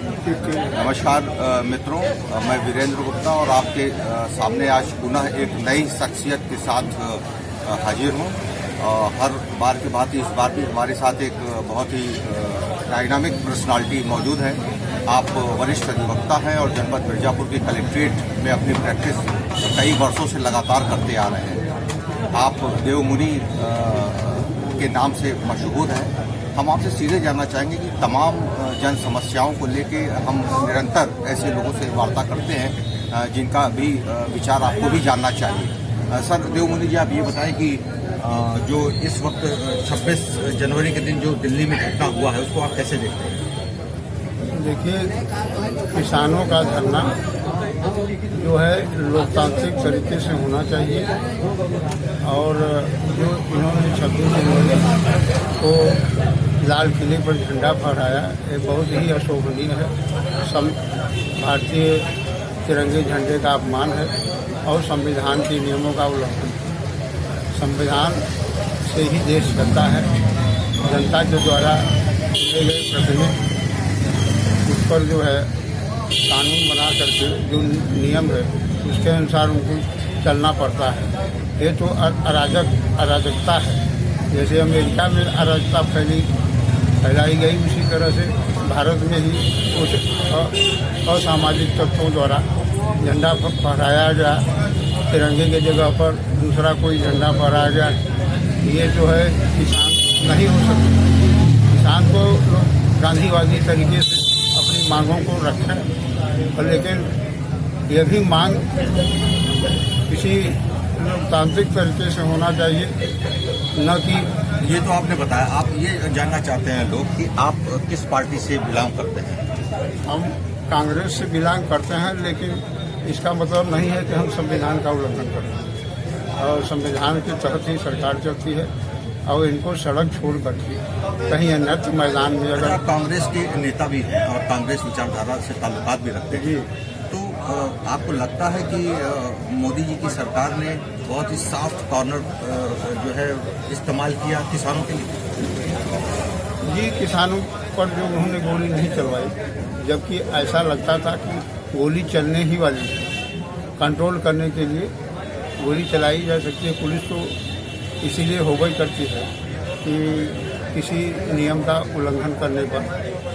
नमस्कार मित्रों, मैं वीरेंद्र गुप्ता और आपके सामने आज पुनः एक नई शख्सियत के साथ हाजिर हूँ। हर बार की भांति इस बार भी हमारे साथ एक बहुत ही डायनामिक पर्सनालिटी मौजूद है। आप वरिष्ठ अधिवक्ता हैं और जनपद मिर्जापुर के कलेक्ट्रेट में अपनी प्रैक्टिस कई वर्षों से लगातार करते आ रहे हैं। आप देवमुनि के नाम से मशहूर हैं। हम आपसे सीधे जानना चाहेंगे कि तमाम जन समस्याओं को लेके हम निरंतर ऐसे लोगों से वार्ता करते हैं जिनका भी विचार आपको भी जानना चाहिए। सर देवमुनि जी, आप ये बताएं कि जो इस वक्त 26 जनवरी के दिन जो दिल्ली में घटना हुआ है उसको आप कैसे देखते हैं? देखिए, किसानों का धरना जो है लोकतांत्रिक तरीके से होना चाहिए और जो इन्होंने 26 जनवरी को लाल किले पर झंडा फहराया ये बहुत ही अशोभनीय है। भारतीय तिरंगे झंडे का अपमान है और संविधान के नियमों का उल्लंघन। संविधान से ही देश चलता है। जनता के द्वारा चुने गए प्रतिनिधि उस पर जो है कानून बना करके जो नियम है उसके अनुसार उनको चलना पड़ता है। ये तो अराजकता है। जैसे अमेरिका में अराजकता फैलाई गई, उसी तरह से भारत में ही कुछ असामाजिक तत्वों द्वारा झंडा फहराया गया, तिरंगे की जगह पर दूसरा कोई झंडा फहराया गया। ये जो है किसान नहीं हो सकते। किसान को लोग गांधीवादी तरीके से अपनी मांगों को रखें, लेकिन यह भी मांग किसी लोकतांत्रिक तरीके से होना चाहिए, न कि ये तो आपने बताया। आप ये जानना चाहते हैं लोग कि आप किस पार्टी से बिलोंग करते हैं? हम कांग्रेस से बिलोंग करते हैं, लेकिन इसका मतलब नहीं है कि हम संविधान का उल्लंघन करें और संविधान के तहत ही सरकार चलती है और इनको सड़क छोड़ करके कहीं अन्यत्र मैदान में अगर आप कांग्रेस के नेता भी हैं और कांग्रेस विचारधारा से ताल्लुकात भी रखते हैं, तो आपको लगता है कि मोदी जी की सरकार ने बहुत ही सॉफ्ट कॉर्नर जो है इस्तेमाल किया किसानों के लिए? जी, किसानों पर जो उन्होंने गोली नहीं चलवाई, जबकि ऐसा लगता था कि गोली चलने ही वाली है। कंट्रोल करने के लिए गोली चलाई जा सकती है। पुलिस तो इसीलिए हो गई करती है कि किसी नियम का उल्लंघन करने पर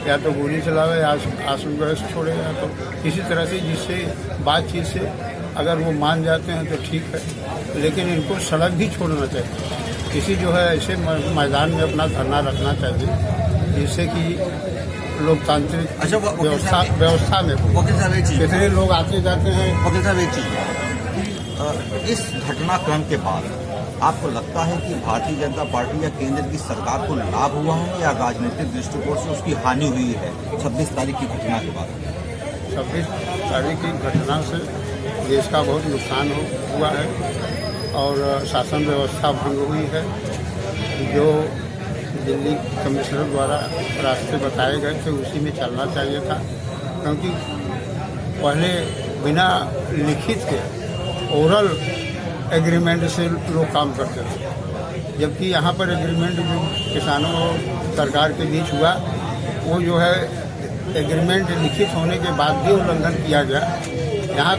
या तो गोली चलावे या आंसू गैस छोड़े या तो किसी तरह से जिससे बातचीत से अगर वो मान जाते हैं तो ठीक है, लेकिन इनको सड़क भी छोड़ना चाहिए। किसी जो है ऐसे मैदान में अपना धरना रखना चाहिए जिससे कि लोकतांत्रिक व्यवस्था में कितने लोग आते जाते हैं। वकील साहब, एक चीज़, इस घटनाक्रम के बाद आपको लगता है कि भारतीय जनता पार्टी या केंद्र की सरकार को लाभ हुआ है या राजनीतिक दृष्टिकोण से उसकी हानि हुई है 26 तारीख की घटना के बाद? 26 तारीख की घटना से देश का बहुत नुकसान हुआ है और शासन व्यवस्था भंग हुई है। जो दिल्ली कमिश्नर द्वारा रास्ते बताए गए थे उसी में चलना चाहिए था, क्योंकि पहले बिना लिखित के ओरल एग्रीमेंट से लोग काम करते थे, जबकि यहाँ पर एग्रीमेंट जो किसानों और सरकार के बीच हुआ वो जो है एग्रीमेंट लिखित होने के बाद भी उल्लंघन किया गया। यहाँ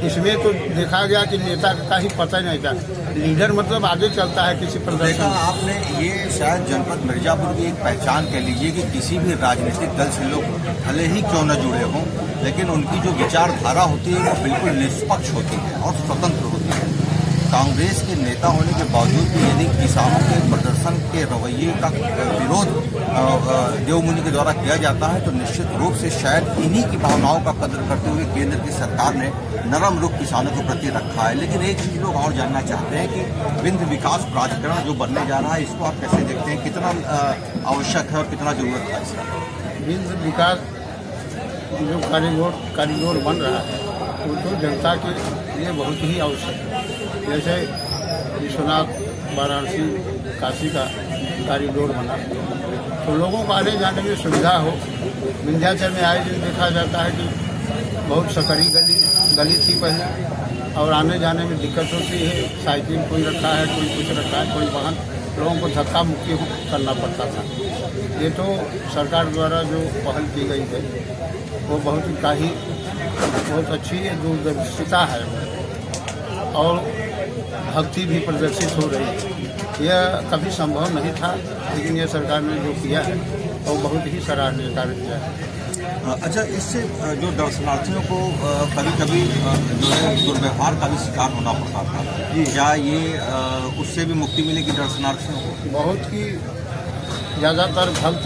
इसमें तो देखा गया कि नेता का ही पता नहीं था। लीडर मतलब आगे चलता है किसी प्रदर्शन। आपने ये शायद जनपद मिर्जापुर की एक पहचान कह लीजिए कि किसी भी राजनीतिक दल से लोग भले ही क्यों न जुड़े हों, लेकिन उनकी जो विचारधारा होती है वो बिल्कुल निष्पक्ष होती है और स्वतंत्र होती है। कांग्रेस के नेता होने के बावजूद भी यदि किसानों के प्रदर्शन के रवैये का विरोध देवमुनि के द्वारा किया जाता है तो निश्चित रूप से शायद इन्हीं की भावनाओं का कदर करते हुए केंद्र की सरकार ने नरम रुख किसानों के प्रति रखा है। लेकिन एक चीज़ लोग और जानना चाहते हैं कि विंध्य विकास प्राधिकरण जो बनने जा रहा है इसको आप कैसे देखते हैं? कितना आवश्यक है और कितना जरूरत है इसका? विंध्य विकास जो कॉरिडोर बन रहा है वो तो जनता के लिए बहुत ही आवश्यक है। जैसे विश्वनाथ वाराणसी काशी का कॉरिडोर बना तो लोगों को आने जाने में सुविधा हो। विंध्याचल में आए दिन देखा जाता है कि बहुत सकड़ी गली थी पहले और आने जाने में दिक्कत होती है। साइकिल कोई रखा है, कोई कुछ रखा है, कोई वाहन, लोगों को धक्का मुक्की करना पड़ता था। ये तो सरकार द्वारा जो पहल की गई है वो बहुत ही बहुत अच्छी दूरदर्शिता है और भक्ति भी प्रदर्शित हो रही है। यह कभी संभव नहीं था, लेकिन यह सरकार ने जो किया है वो बहुत ही सराहनीय कार्य किया है। अच्छा, इससे जो दर्शनार्थियों को कभी कभी जो है दुर्व्यवहार का भी शिकार होना पड़ता था, क्या ये उससे भी मुक्ति मिलेगी दर्शनार्थियों को? बहुत ही ज़्यादातर भक्त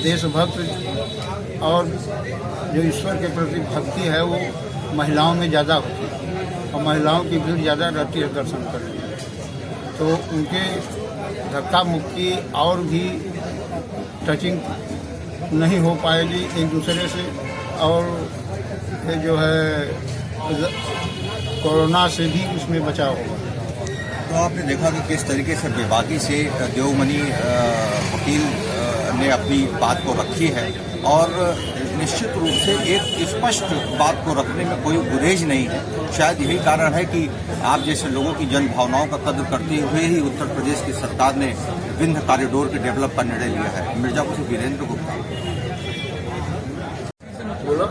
देशभक्त और जो ईश्वर के प्रति भक्ति है वो महिलाओं में ज़्यादा होती है और महिलाओं की भीड़ ज़्यादा रहती है दर्शन करने में, तो उनके धक्का मुक्की और भी टचिंग नहीं हो पाएगी एक दूसरे से, और ये जो है कोरोना से भी उसमें बचाव होगा। तो आपने देखा कि किस तरीके से बेबाकी से देवमणि वकील ने अपनी बात को रखी है और निश्चित रूप से एक स्पष्ट बात को रखने में कोई गुरेज नहीं है। शायद यही कारण है कि आप जैसे लोगों की जन भावनाओं का कद्र करते हुए ही उत्तर प्रदेश की सरकार ने विंध्य कॉरिडोर के डेवलप का निर्णय लिया है। मिर्जापुर से वीरेंद्र गुप्ता। बोलो।